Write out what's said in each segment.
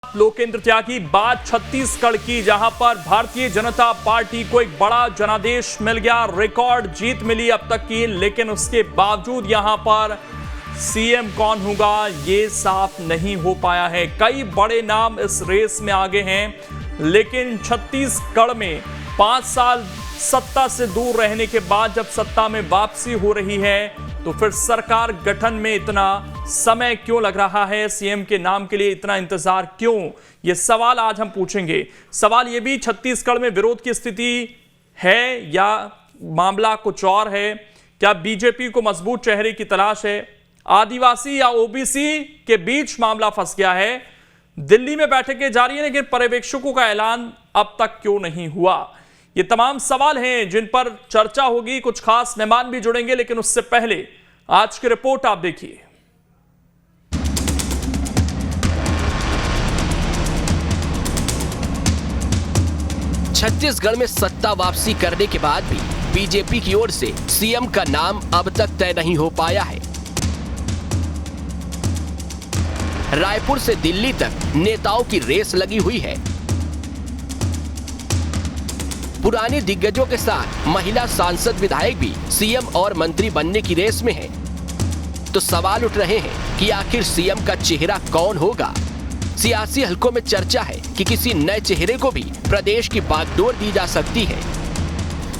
लोकेंद्र त्यागी, बात छत्तीसगढ़ की, जहां पर भारतीय जनता पार्टी को एक बड़ा जनादेश मिल गया, रिकॉर्ड जीत मिली अब तक की। लेकिन उसके बावजूद यहां पर सीएम कौन होगा ये साफ नहीं हो पाया है। कई बड़े नाम इस रेस में आगे हैं, लेकिन छत्तीसगढ़ में 5 साल सत्ता से दूर रहने के बाद जब सत्ता में वापसी हो रही है तो फिर सरकार गठन में इतना समय क्यों लग रहा है, सीएम के नाम के लिए इतना इंतजार क्यों, ये सवाल आज हम पूछेंगे। सवाल ये भी छत्तीसगढ़ में विरोध की स्थिति है या मामला कुछ और है? क्या बीजेपी को मजबूत चेहरे की तलाश है? आदिवासी या ओबीसी के बीच मामला फंस गया है? दिल्ली में बैठकें जारी है लेकिन पर्यवेक्षकों का ऐलान अब तक क्यों नहीं हुआ? ये तमाम सवाल हैं जिन पर चर्चा होगी। कुछ खास मेहमान भी जुड़ेंगे, लेकिन उससे पहले आज की रिपोर्ट आप देखिए। छत्तीसगढ़ में सत्ता वापसी करने के बाद भी बीजेपी की ओर से सीएम का नाम अब तक तय नहीं हो पाया है। रायपुर से दिल्ली तक नेताओं की रेस लगी हुई है। पुराने दिग्गजों के साथ महिला सांसद विधायक भी सीएम और मंत्री बनने की रेस में हैं। तो सवाल उठ रहे हैं कि आखिर सीएम का चेहरा कौन होगा। सियासी हलकों में चर्चा है कि किसी नए चेहरे को भी प्रदेश की बागडोर दी जा सकती है।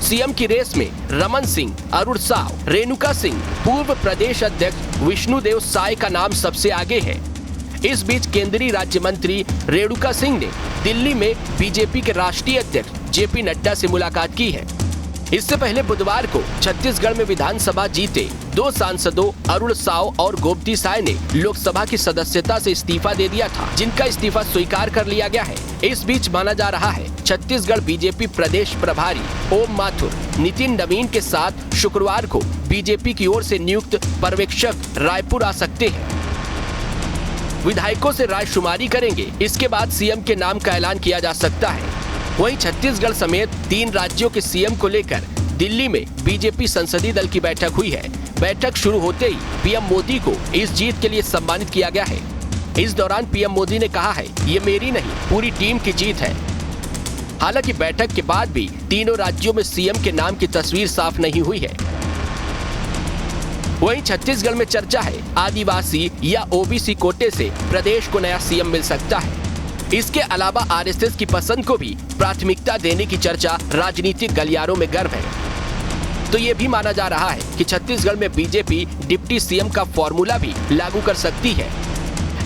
सीएम की रेस में रमन सिंह, अरुण साव, रेणुका सिंह, पूर्व प्रदेश अध्यक्ष विष्णुदेव साय का नाम सबसे आगे है। इस बीच केंद्रीय राज्य मंत्री रेणुका सिंह ने दिल्ली में बीजेपी के राष्ट्रीय अध्यक्ष जेपी नड्डा से मुलाकात की है। इससे पहले बुधवार को छत्तीसगढ़ में विधानसभा जीते 2 सांसदों अरुण साव और गोमती साय ने लोकसभा की सदस्यता से इस्तीफा दे दिया था, जिनका इस्तीफा स्वीकार कर लिया गया है। इस बीच माना जा रहा है छत्तीसगढ़ बीजेपी प्रदेश प्रभारी ओम माथुर नितिन नवीन के साथ शुक्रवार को बीजेपी की ओर से नियुक्त पर्यवेक्षक रायपुर आ सकते हैं। विधायकों से राय शुमारी करेंगे। इसके बाद सीएम के नाम का ऐलान किया जा सकता है। वहीं छत्तीसगढ़ समेत 3 राज्यों के सीएम को लेकर दिल्ली में बीजेपी संसदीय दल की बैठक हुई है। बैठक शुरू होते ही पीएम मोदी को इस जीत के लिए सम्मानित किया गया है। इस दौरान पीएम मोदी ने कहा है, ये मेरी नहीं पूरी टीम की जीत है। हालांकि बैठक के बाद भी तीनों राज्यों में सीएम के नाम की तस्वीर साफ नहीं हुई है। वहीं छत्तीसगढ़ में चर्चा है आदिवासी या ओबीसी कोटे से प्रदेश को नया सीएम मिल सकता है। इसके अलावा आरएसएस की पसंद को भी प्राथमिकता देने की चर्चा राजनीतिक गलियारों में गर्म है। तो ये भी माना जा रहा है कि छत्तीसगढ़ में बीजेपी डिप्टी सीएम का फॉर्मूला भी लागू कर सकती है।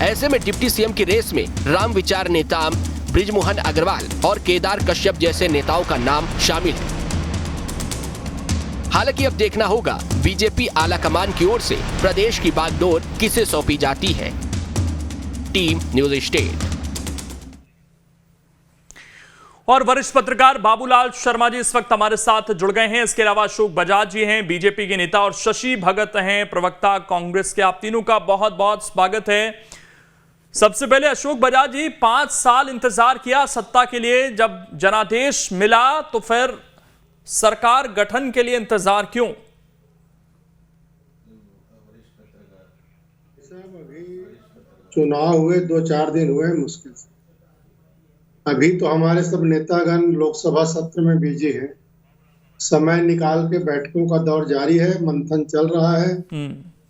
ऐसे में डिप्टी सीएम की रेस में राम विचार नेताम, बृजमोहन अग्रवाल और केदार कश्यप जैसे नेताओं का नाम शामिल है। हालांकि अब देखना होगा बीजेपी आलाकमान की ओर से प्रदेश की बागडोर किसे सौंपी जाती है। Team news state. और वरिष्ठ पत्रकार बाबूलाल शर्मा जी इस वक्त हमारे साथ जुड़ गए हैं। इसके अलावा अशोक बजाज जी हैं, बीजेपी के नेता, और शशि भगत हैं, प्रवक्ता कांग्रेस के। आप तीनों का बहुत बहुत स्वागत है। सबसे पहले अशोक बजाज जी, 5 साल इंतजार किया सत्ता के लिए, जब जनादेश मिला तो फिर सरकार गठन के लिए इंतजार क्यों? चुनाव हुए 2-4 दिन हुए मुश्किल से। अभी तो हमारे सब नेतागण लोकसभा सत्र में बिजी हैं। समय निकाल के बैठकों का दौर जारी है, मंथन चल रहा है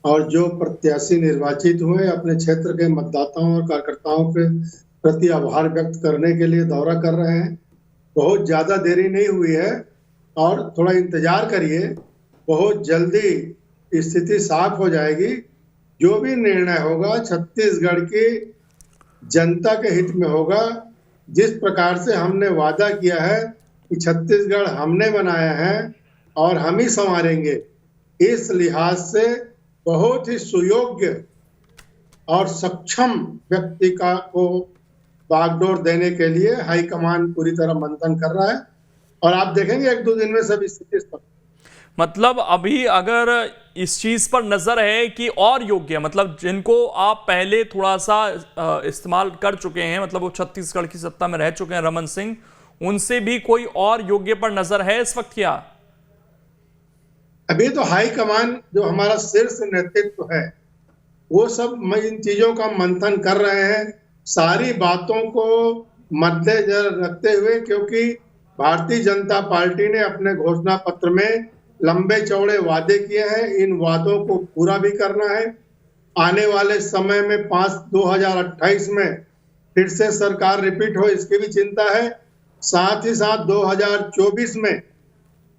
और जो प्रत्याशी निर्वाचित हुए अपने क्षेत्र के मतदाताओं और कार्यकर्ताओं के प्रति आभार व्यक्त करने के लिए दौरा कर रहे हैं। बहुत ज्यादा देरी नहीं हुई है और थोड़ा इंतजार करिए, बहुत जल्दी स्थिति साफ हो जाएगी। जो भी निर्णय होगा छत्तीसगढ़ की जनता के हित में होगा। जिस प्रकार से हमने वादा किया है कि छत्तीसगढ़ हमने बनाया है और हम ही संवारेंगे, इस लिहाज से बहुत ही सुयोग्य और सक्षम व्यक्ति को बागडोर देने के लिए हाईकमान पूरी तरह मंथन कर रहा है और आप देखेंगे 1-2 दिन में सब स्थिति। मतलब अभी अगर इस चीज पर नजर है कि और योग्य, मतलब जिनको आप पहले थोड़ा सा इस्तेमाल कर चुके हैं, मतलब वो छत्तीसगढ़ की सत्ता में रह चुके हैं, रमन सिंह, उनसे भी कोई और योग्य पर नजर है इस वक्त क्या? अभी तो हाईकमान जो हमारा शीर्ष नेतृत्व है वो सब इन चीजों का मंथन कर रहे हैं। सारी बातों को मद्देनजर रखते हुए, क्योंकि भारतीय जनता पार्टी ने अपने घोषणा पत्र में लंबे चौड़े वादे किए हैं, इन वादों को पूरा भी करना है। आने वाले समय में 2028 में फिर से सरकार रिपीट हो, इसकी भी चिंता है। साथ ही साथ 2024 में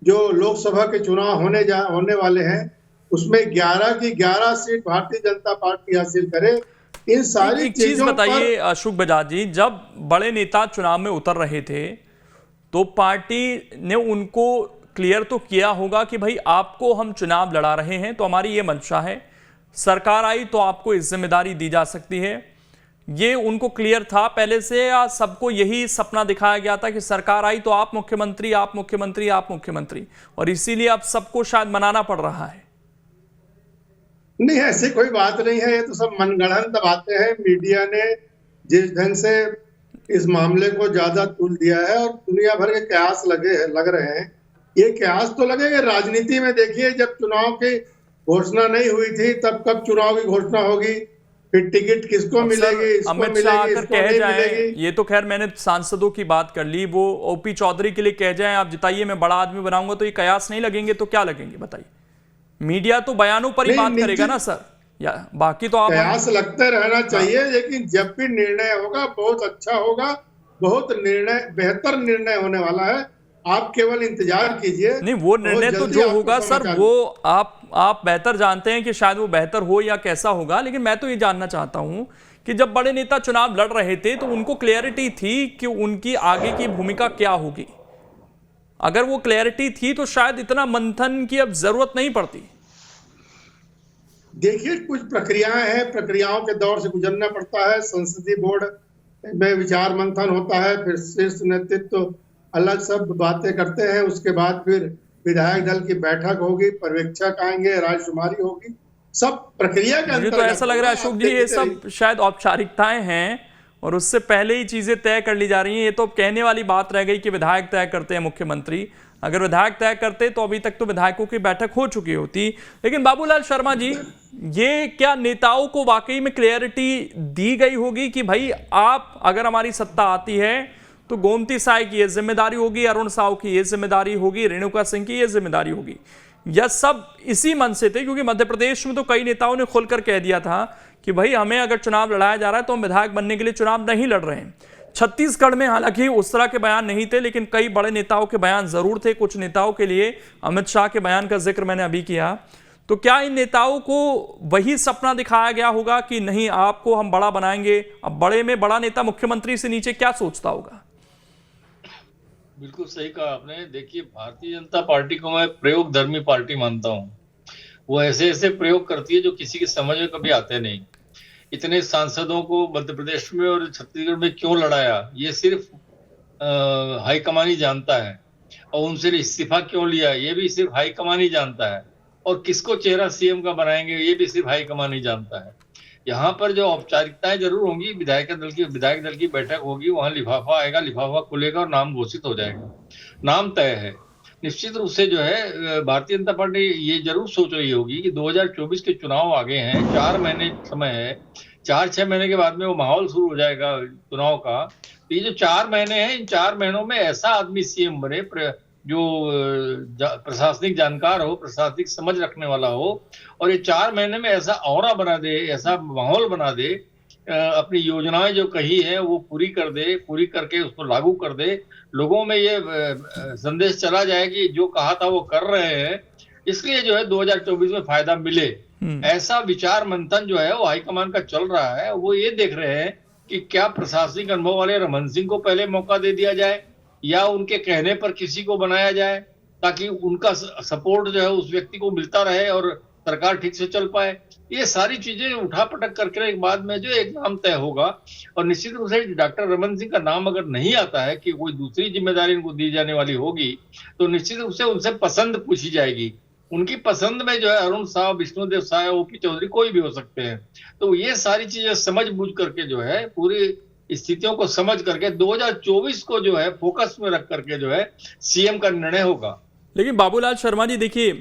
जो लोकसभा के चुनाव होने वाले हैं, उसमें 11 की 11 सीट भारतीय जनता पार्टी हासिल करे। इन सारी एक चीज चीजों बताइए पर अशोक बजाज जी, जब बड़े नेता चुनाव में उतर रहे थे तो पार्टी ने उनको क्लियर तो किया होगा कि भाई आपको हम चुनाव लड़ा रहे हैं तो हमारी ये मंशा है, सरकार आई तो आपको इस जिम्मेदारी दी जा सकती है। ये उनको क्लियर था पहले से, या सबको यही सपना दिखाया गया था कि सरकार आई तो आप मुख्यमंत्री, आप मुख्यमंत्री, आप मुख्यमंत्री, और इसीलिए अब सबको शायद मनाना पड़ रहा है? नहीं, ऐसी कोई बात नहीं है। ये तो सब मनगढ़ंत बातें हैं। मीडिया ने जिस ढंग से इस मामले को ज्यादा तुल दिया है और दुनिया भर के कयास लग रहे हैं, ये कयास तो लगेगा राजनीति में। देखिए, जब चुनाव की घोषणा नहीं हुई थी, तब कब चुनाव की घोषणा होगी, फिर टिकट किसको मिलेगी, इसको अमित शाह मिलेगी, आकर इसको कह नहीं जाए, मिलेगी। ये तो खैर मैंने सांसदों की बात कर ली, वो ओपी चौधरी के लिए कह जाए आप जिताइए मैं बड़ा आदमी बनाऊंगा, तो ये कयास नहीं लगेंगे तो क्या लगेंगे बताइए? मीडिया तो बयानों पर ही बात करेगा ना सर, या बाकी तो आप कयास लगते रहना चाहिए, लेकिन जब भी निर्णय होगा बहुत अच्छा होगा, बहुत बेहतर निर्णय होने वाला है। आप केवल इंतजार कीजिए। नहीं, वो निर्णय तो जो होगा सर, वो आप बेहतर जानते हैं कि शायद वो बेहतर हो या कैसा होगा, लेकिन मैं तो ये जानना चाहता हूं कि जब बड़े नेता चुनाव लड़ रहे थे तो उनको क्लैरिटी थी कि उनकी आगे की भूमिका क्या होगी। अगर वो क्लैरिटी थी तो शायद इतना मंथन की अब जरूरत नहीं पड़ती। देखिए, कुछ प्रक्रियाएं हैं, प्रक्रियाओं के दौर से गुजरना पड़ता है। संसदीय बोर्ड में विचार मंथन होता है, फिर शीर्ष नेतृत्व अलग सब बातें करते हैं, उसके बाद फिर विधायक दल की बैठक होगी, पर्यवेक्षक आएंगे, रायशुमारी होगी, सब प्रक्रिया के मुझे तो ऐसा लग रहा है अशोक जी, ये सब शायद औपचारिकताएं हैं और उससे पहले ही चीजें तय कर ली जा रही हैं। ये तो कहने वाली बात रह गई कि विधायक तय करते हैं मुख्यमंत्री। अगर विधायक तय करते तो अभी तक तो विधायकों की बैठक हो चुकी होती। लेकिन बाबूलाल शर्मा जी, ये क्या नेताओं को वाकई में क्लियरिटी दी गई होगी कि भाई आप अगर हमारी सत्ता आती है तो गोमती साय की ये जिम्मेदारी होगी, अरुण साव की ये जिम्मेदारी होगी, रेणुका सिंह की ये जिम्मेदारी होगी? यह सब इसी मन से थे क्योंकि मध्य प्रदेश में तो कई नेताओं ने खुलकर कह दिया था कि भाई हमें अगर चुनाव लड़ाया जा रहा है तो हम विधायक बनने के लिए चुनाव नहीं लड़ रहे हैं। छत्तीसगढ़ में हालांकि उस तरह के बयान नहीं थे, लेकिन कई बड़े नेताओं के बयान जरूर थे। कुछ नेताओं के लिए अमित शाह के बयान का जिक्र मैंने अभी किया। तो क्या इन नेताओं को वही सपना दिखाया गया होगा कि नहीं आपको हम बड़ा बनाएंगे? अब बड़े में बड़ा नेता मुख्यमंत्री से नीचे क्या सोचता होगा? बिल्कुल सही कहा आपने। देखिए, भारतीय जनता पार्टी को मैं प्रयोगधर्मी पार्टी मानता हूँ। वो ऐसे ऐसे प्रयोग करती है जो किसी की समझ में कभी आते नहीं। इतने सांसदों को मध्य प्रदेश में और छत्तीसगढ़ में क्यों लड़ाया, ये सिर्फ हाईकमान ही जानता है। और उनसे इस्तीफा क्यों लिया, ये भी सिर्फ हाईकमान ही जानता है। और किसको चेहरा सीएम का बनाएंगे, ये भी सिर्फ हाईकमान ही जानता है। यहाँ पर जो औपचारिकताएं जरूर होंगी, विधायक दल की बैठक होगी, वहां लिफाफा आएगा, लिफाफा खुलेगा और नाम घोषित हो जाएगा। नाम तय है। निश्चित रूप से जो है भारतीय जनता पार्टी ये जरूर सोच रही होगी कि 2024 के चुनाव आगे हैं, 4 महीने समय है, 4-6 महीने के बाद में वो माहौल शुरू हो जाएगा चुनाव का। तो ये जो 4 महीने हैं, इन 4 महीनों में ऐसा आदमी सीएम बने जो प्रशासनिक जानकार हो, प्रशासनिक समझ रखने वाला हो, और ये 4 महीने में ऐसा औरा बना दे, ऐसा माहौल बना दे, अपनी योजनाएं जो कही है वो पूरी कर दे, पूरी करके उसको लागू कर दे, लोगों में ये संदेश चला जाए कि जो कहा था वो कर रहे हैं, इसलिए जो है 2024 में फायदा मिले। ऐसा विचार मंथन जो है वो हाईकमान का चल रहा है। वो ये देख रहे हैं कि क्या प्रशासनिक अनुभव वाले रमन सिंह को पहले मौका दे दिया जाए या उनके कहने पर किसी को बनाया जाए, ताकि उनका सपोर्ट जो है उस व्यक्ति को मिलता रहे और सरकार ठीक से चल पाए। ये सारी चीजें उठापटक करके एक बाद में जो एक नाम तय होगा। और निश्चित रूप से डॉक्टर रमन सिंह का नाम अगर नहीं आता है कि कोई दूसरी जिम्मेदारी उनको दी जाने वाली होगी, तो निश्चित रूप से उनसे पसंद पूछी जाएगी। उनकी पसंद में जो है अरुण साहब, विष्णुदेव साय, ओपी चौधरी कोई भी हो सकते हैं। तो ये सारी चीजें समझ बूझ करके जो है पूरी स्थितियों को समझ करके 2024 को जो है फोकस में रख करके जो है सीएम का निर्णय होगा। लेकिन बाबूलाल शर्मा जी देखिए,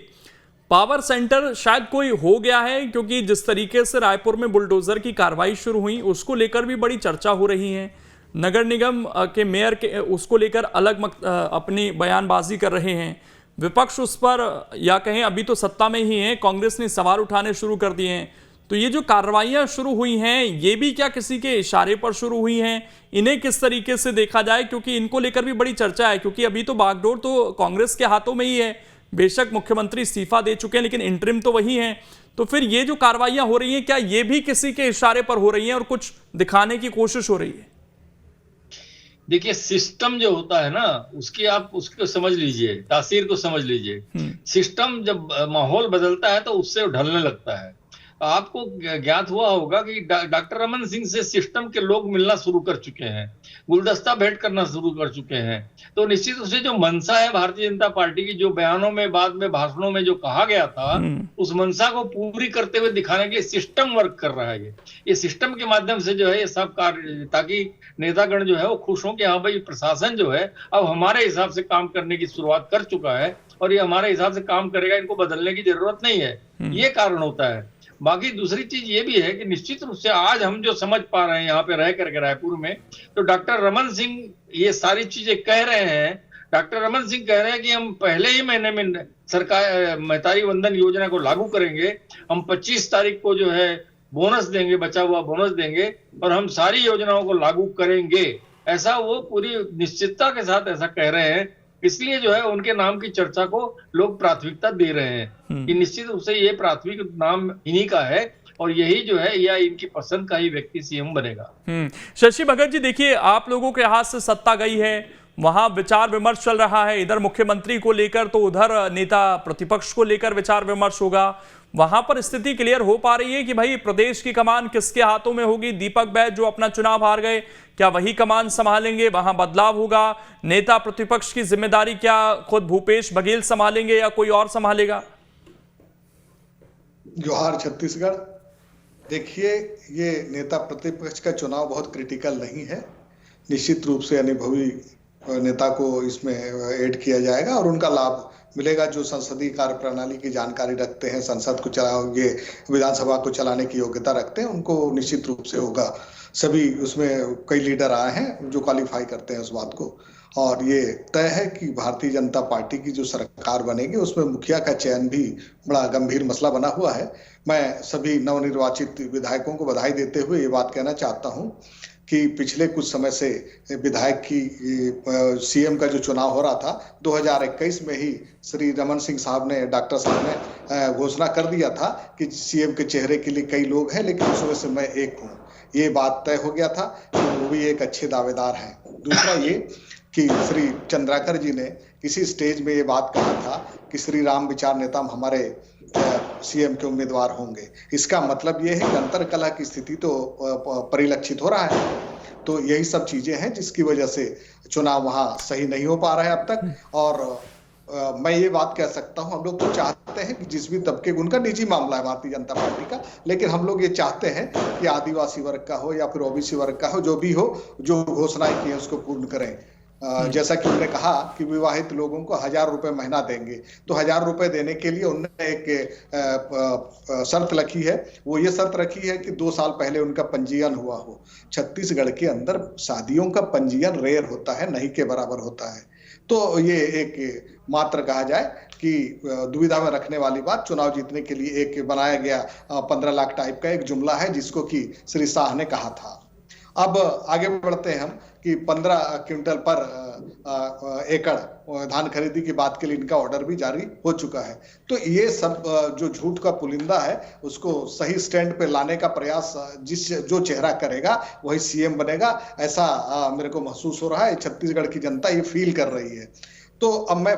पावर सेंटर शायद कोई हो गया है, क्योंकि जिस तरीके से रायपुर में बुलडोजर की कार्रवाई शुरू हुई उसको लेकर भी बड़ी चर्चा हो रही है। नगर निगम के मेयर के उसको लेकर अलग अपनी बयानबाजी कर रहे हैं। विपक्ष उस पर, या कहें अभी तो सत्ता में ही है, कांग्रेस ने सवाल उठाने शुरू कर दिए हैं। तो ये जो कार्रवाइयां शुरू हुई हैं, ये भी क्या किसी के इशारे पर शुरू हुई हैं? इन्हें किस तरीके से देखा जाए, क्योंकि इनको लेकर भी बड़ी चर्चा है, क्योंकि अभी तो बागडोर तो कांग्रेस के हाथों में ही है। बेशक मुख्यमंत्री इस्तीफा दे चुके हैं, लेकिन इंटरिम तो वही है। तो फिर ये जो कार्रवाइयां हो रही हैं, क्या ये भी किसी के इशारे पर हो रही हैं और कुछ दिखाने की कोशिश हो रही है? देखिए, सिस्टम जो होता है ना, उसको समझ लीजिए, तासीर को समझ लीजिए। सिस्टम जब माहौल बदलता है तो उससे ढलने लगता है। आपको ज्ञात हुआ होगा कि डॉक्टर रमन सिंह से सिस्टम के लोग मिलना शुरू कर चुके हैं, गुलदस्ता भेंट करना शुरू कर चुके हैं। तो निश्चित रूप से जो मंशा है भारतीय जनता पार्टी की, जो बयानों में, बाद में भाषणों में जो कहा गया था, उस मंशा को पूरी करते हुए दिखाने के लिए सिस्टम वर्क कर रहा है। ये सिस्टम के माध्यम से जो है ये सब कार्य, ताकि नेतागण जो है वो खुश हो कि हाँ भाई, प्रशासन जो है अब हमारे हिसाब से काम करने की शुरुआत कर चुका है और ये हमारे हिसाब से काम करेगा, इनको बदलने की जरूरत नहीं है। ये कारण होता है। बाकी दूसरी चीज ये भी है कि निश्चित रूप से आज हम जो समझ पा रहे हैं यहाँ पे रह करके रायपुर में, तो डॉक्टर रमन सिंह ये सारी चीजें कह रहे हैं। डॉक्टर रमन सिंह कह रहे हैं कि हम पहले ही महीने में सरकार महतारी वंदन योजना को लागू करेंगे, हम 25 तारीख को जो है बोनस देंगे, बचा हुआ बोनस देंगे और हम सारी योजनाओं को लागू करेंगे। ऐसा वो पूरी निश्चितता के साथ ऐसा कह रहे हैं, इसलिए जो है उनके नाम की चर्चा को लोग प्राथमिकता दे रहे हैं कि निश्चित रूप से ये प्राथमिक नाम इन्हीं का है और यही जो है या इनकी पसंद का ही व्यक्ति सीएम बनेगा। शशि भगत जी, देखिए, आप लोगों के हाथ से सत्ता गई है, वहां विचार विमर्श चल रहा है, इधर मुख्यमंत्री को लेकर तो उधर नेता प्रतिपक्ष को लेकर विचार विमर्श होगा। वहां पर स्थिति क्लियर हो पा रही है कि भाई प्रदेश की कमान किसके हाथों में होगी? दीपक बैज जो अपना चुनाव हार गए, क्या वही कमान संभालेंगे? वहां बदलाव होगा? नेता प्रतिपक्ष की जिम्मेदारी क्या खुद भूपेश बघेल संभालेंगे या कोई और संभालेगा? जोहार छत्तीसगढ़। देखिए, ये नेता प्रतिपक्ष का चुनाव बहुत क्रिटिकल नहीं है। निश्चित रूप से अनुभवी नेता को इसमें ऐड किया जाएगा और उनका लाभ मिलेगा जो संसदीय कार्य प्रणाली की जानकारी रखते हैं, संसद को ये विधानसभा को चलाने की योग्यता रखते हैं, उनको निश्चित रूप से होगा। सभी उसमें कई लीडर आए हैं जो क्वालिफाई करते हैं उस बात को, और ये तय है कि भारतीय जनता पार्टी की जो सरकार बनेगी उसमें मुखिया का चयन भी बड़ा गंभीर मसला बना हुआ है। मैं सभी नवनिर्वाचित विधायकों को बधाई देते हुए ये बात कहना चाहता हूं कि पिछले कुछ समय से विधायक की सीएम का जो चुनाव हो रहा था, 2021 में ही श्री रमन सिंह साहब ने, डॉक्टर साहब ने घोषणा कर दिया था कि सीएम के चेहरे के लिए कई लोग हैं, लेकिन उसमें से मैं एक हूँ। ये बात तय हो गया था कि वो भी एक अच्छे दावेदार हैं। दूसरा ये कि श्री चंद्राकर जी ने किसी स्टेज में ये बात कहा था कि श्री राम विचार नेता हमारे सीएम के उम्मीदवार होंगे। इसका मतलब ये है कि अंतरकलह की स्थिति तो परिलक्षित हो रहा है। तो यही सब चीजें हैं जिसकी वजह से चुनाव वहां सही नहीं हो पा रहा है अब तक। और मैं ये बात कह सकता हूं, हम लोग तो चाहते हैं कि जिस भी तबके, उनका निजी मामला है भारतीय जनता पार्टी का, लेकिन हम लोग ये चाहते हैं कि आदिवासी वर्ग का हो या फिर ओबीसी वर्ग का हो, जो भी हो, जो घोषणाएं की है उसको पूर्ण करें। जैसा कि उन्होंने कहा कि विवाहित लोगों को 1000 रुपए महीना देंगे, तो 1000 रुपए देने के लिए उन्होंने एक शर्त रखी है। वो ये शर्त रखी है कि 2 साल पहले उनका पंजीयन हुआ हो। छत्तीसगढ़ के अंदर शादियों का पंजीयन रेयर होता है, नहीं के बराबर होता है। तो ये एक मात्र कहा जाए कि दुविधा में रखने वाली बात, चुनाव जीतने के लिए एक बनाया गया 15 लाख टाइप का एक जुमला है जिसको कि श्री शाह ने कहा था। अब आगे बढ़ते हैं हम कि 15 क्विंटल पर एकड़ धान खरीदी की बात के लिए इनका ऑर्डर भी जारी हो चुका है। तो ये सब जो झूठ का पुलिंदा है उसको सही स्टैंड पे लाने का प्रयास जो चेहरा करेगा वही सीएम बनेगा, ऐसा मेरे को महसूस हो रहा है। छत्तीसगढ़ की जनता ये फील कर रही है। तो अब मैं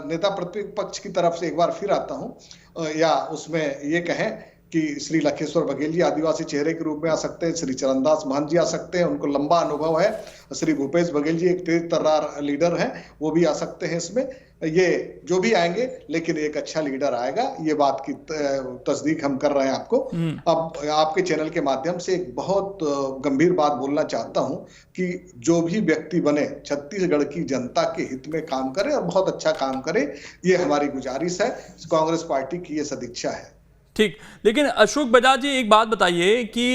नेता प्रतिपक्ष की तरफ से एक बार फिर आता हूं, या उसमें ये कहें कि श्री लखेश्वर बघेल जी आदिवासी चेहरे के रूप में आ सकते हैं, श्री चरणदास महंत जी आ सकते हैं, उनको लंबा अनुभव है, श्री भूपेश बघेल जी एक तेज तर्रार लीडर हैं, वो भी आ सकते हैं इसमें। ये जो भी आएंगे लेकिन एक अच्छा लीडर आएगा, ये बात की तस्दीक हम कर रहे हैं आपको। अब आपके चैनल के माध्यम से एक बहुत गंभीर बात बोलना चाहता हूं कि जो भी व्यक्ति बने छत्तीसगढ़ की जनता के हित में काम करे और बहुत अच्छा काम करे, ये हमारी गुजारिश है, कांग्रेस पार्टी की ये सदिच्छा है। ठीक, लेकिन अशोक बजाज जी एक बात बताइए कि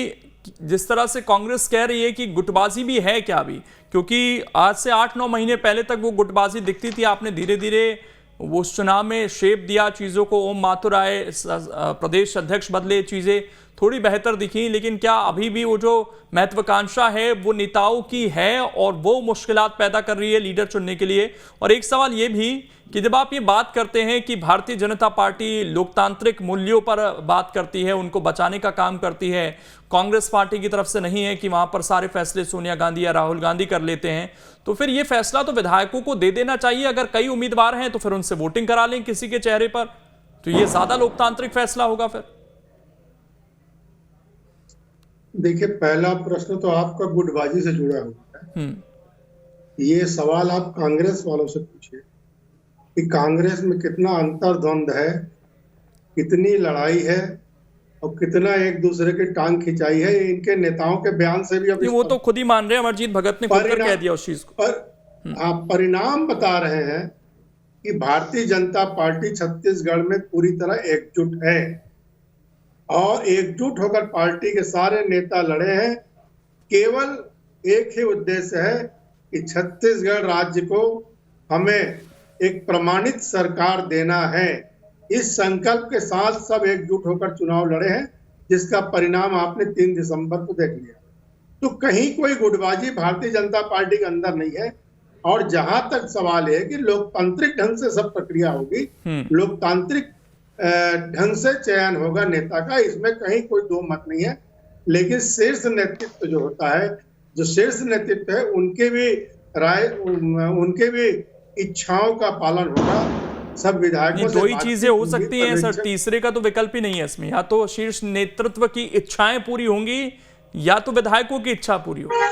जिस तरह से कांग्रेस कह रही है कि गुटबाजी भी है क्या अभी, क्योंकि आज से 8-9 महीने पहले तक वो गुटबाजी दिखती थी, आपने धीरे धीरे वो उस चुनाव में शेप दिया चीज़ों को, ओम माथुर आए, प्रदेश अध्यक्ष बदले, चीज़ें थोड़ी बेहतर दिखी, लेकिन क्या अभी भी वो जो महत्वाकांक्षा है वो नेताओं की है और वो मुश्किलात पैदा कर रही है लीडर चुनने के लिए? और एक सवाल ये भी कि जब आप ये बात करते हैं कि भारतीय जनता पार्टी लोकतांत्रिक मूल्यों पर बात करती है, उनको बचाने का काम करती है, कांग्रेस पार्टी की तरफ से नहीं है कि वहां पर सारे फैसले सोनिया गांधी या राहुल गांधी कर लेते हैं, तो फिर ये फैसला तो विधायकों को दे देना चाहिए। अगर कई उम्मीदवार हैं तो फिर उनसे वोटिंग करा लें किसी के चेहरे पर, तो ये ज्यादा लोकतांत्रिक फैसला होगा फिर। देखिए, पहला प्रश्न तो आपका गुटबाजी से जुड़ा हुआ है। ये सवाल आप कांग्रेस वालों से पूछिए कि कांग्रेस में कितना अंतर्द्वंद है, कितनी लड़ाई है और कितना एक दूसरे की टांग खिंचाई है। इनके नेताओं के बयान से भी अभी वो तो खुद ही मान रहे हैं, अमरजीत भगत ने खुद कर कह दिया उस चीज को। आप परिणाम बता रहे हैं कि भारतीय जनता पार्टी छत्तीसगढ़ में पूरी तरह एकजुट है और एकजुट होकर पार्टी के सारे नेता लड़े हैं। केवल एक ही उद्देश्य है कि छत्तीसगढ़ राज्य को हमें एक प्रमाणित सरकार देना है। इस संकल्प के साथ सब एकजुट होकर चुनाव लड़े हैं, जिसका परिणाम आपने 3 दिसंबर को देख लिया। तो कहीं कोई गुटबाजी भारतीय जनता पार्टी के अंदर नहीं है। और जहां तक सवाल है कि लोकतांत्रिक ढंग से सब प्रक्रिया होगी, लोकतांत्रिक ढंग से चयन होगा नेता का, इसमें कहीं कोई दो मत नहीं है। लेकिन शीर्ष नेतृत्व जो होता है, जो शीर्ष नेतृत्व है, उनके भी राय, उनके भी इच्छाओं का पालन होगा। सब विधायकों से दो ही चीजें हो सकती हैं सर, तीसरे का तो विकल्प ही नहीं है इसमें। या तो शीर्ष नेतृत्व की इच्छाएं पूरी होंगी या तो विधायकों की इच्छा पूरी होगी।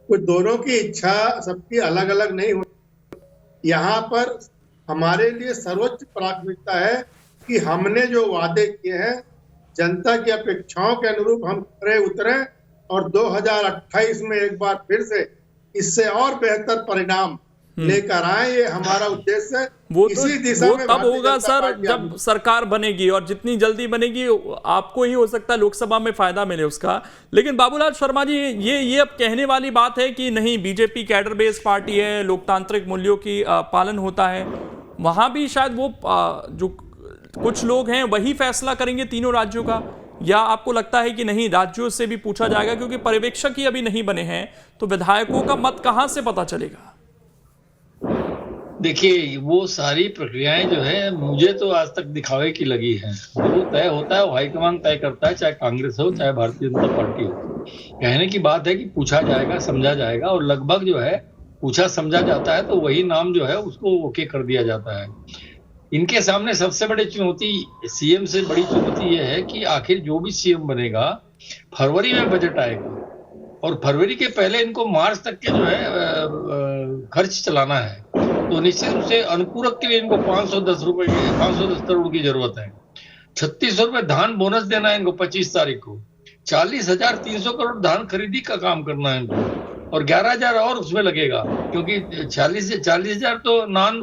कुछ दोनों की इच्छा सबकी अलग अलग नहीं होती। यहाँ पर हमारे लिए सर्वोच्च प्राथमिकता है कि हमने जो वादे किए हैं जनता की अपेक्षाओं के अनुरूप हम खरे उतरे और 2028 में एक बार फिर से इससे और बेहतर परिणाम लेकर आए। ये हमारा उद्देश्य है। वो तो इसी दिशा में तब होगा सर जब सरकार बनेगी, और जितनी जल्दी बनेगी आपको ही हो सकता है लोकसभा में फायदा मिले उसका। लेकिन बाबूलाल शर्मा जी, ये अब कहने वाली बात है कि नहीं, बीजेपी कैडर बेस्ड पार्टी है, लोकतांत्रिक मूल्यों की पालन होता है, वहां भी शायद वो जो कुछ लोग हैं वही फैसला करेंगे तीनों राज्यों का, या आपको लगता है कि नहीं, राज्यों से भी पूछा जाएगा? क्योंकि पर्यवेक्षक ही अभी नहीं बने हैं, तो विधायकों का मत कहां से पता चलेगा? देखिए, वो सारी प्रक्रियाएं जो है मुझे तो आज तक दिखावे की लगी है। जो तय होता है वो हाईकमान तय करता है, चाहे कांग्रेस हो चाहे भारतीय जनता पार्टी हो। कहने की बात है कि पूछा जाएगा, समझा जाएगा, और लगभग जो है पूछा समझा जाता है तो वही नाम जो है उसको ओके कर दिया जाता है। इनके सामने सबसे बड़ी चुनौती, सीएम से बड़ी चुनौती यह है कि आखिर जो भी सीएम बनेगा, फरवरी में बजट आएगा और फरवरी के पहले इनको मार्च तक के जो है खर्च चलाना है। तो निश्चित रूप से अनुपूरक के लिए इनको 510 करोड़ की जरूरत है। 3600 रुपए धान बोनस देना है इनको 25 तारीख को। 40,300 करोड़ धान खरीदी का काम करना है इनको, और 11,000 और उसमें लगेगा, क्योंकि 40,000 तो नान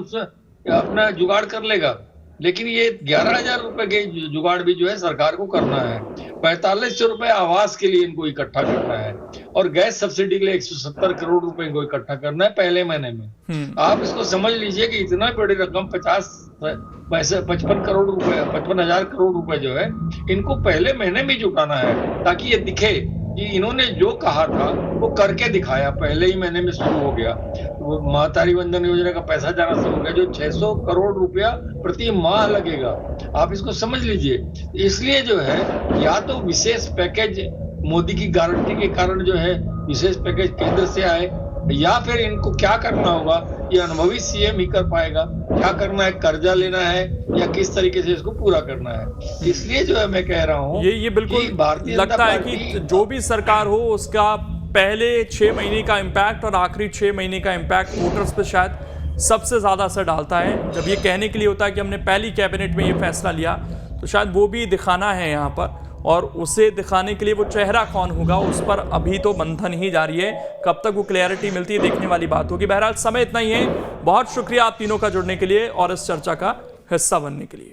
अपना जुगाड़ कर लेगा, लेकिन ये 11,000 रुपए के जुगाड़ भी जो है सरकार को करना है। 4500 रुपए आवास के लिए इनको इकट्ठा करना है, और गैस सब्सिडी के लिए 170 करोड़ रुपए इनको इकट्ठा करना है पहले महीने में। आप इसको समझ लीजिए कि इतना बड़ी रकम 55 करोड़ रुपए, 55,000 करोड़ रुपए जो है इनको पहले महीने में जुटाना है, ताकि ये दिखे कि इन्होंने जो कहा था वो करके दिखाया। पहले ही महीने में शुरू हो गया, वो महतारी वंदन योजना का पैसा जाना शुरू हो गया, जो 600 करोड़ रुपया प्रति माह लगेगा। आप इसको समझ लीजिए। इसलिए जो है या तो विशेष पैकेज मोदी की गारंटी के कारण जो है विशेष पैकेज केंद्र से आए, या फिर इनको क्या करना होगा ये अनुभवी सीएम ही कर पाएगा। क्या करना है, कर्जा लेना है या किस तरीके से इसको पूरा करना है। इसलिए जो है मैं कह रहा हूँ ये बिल्कुल लगता है कि जो भी सरकार हो उसका पहले 6 महीने का इम्पैक्ट और आखिरी 6 महीने का इम्पैक्ट वोटर्स पे शायद सबसे ज़्यादा असर डालता है। जब ये कहने के लिए होता है कि हमने पहली कैबिनेट में ये फैसला लिया, तो शायद वो भी दिखाना है यहाँ पर, और उसे दिखाने के लिए वो चेहरा कौन होगा उस पर अभी तो मंथन ही जारी है। कब तक वो क्लैरिटी मिलती है देखने वाली बात होगी। बहरहाल समय इतना ही है। बहुत शुक्रिया आप तीनों का जुड़ने के लिए और इस चर्चा का हिस्सा बनने के लिए।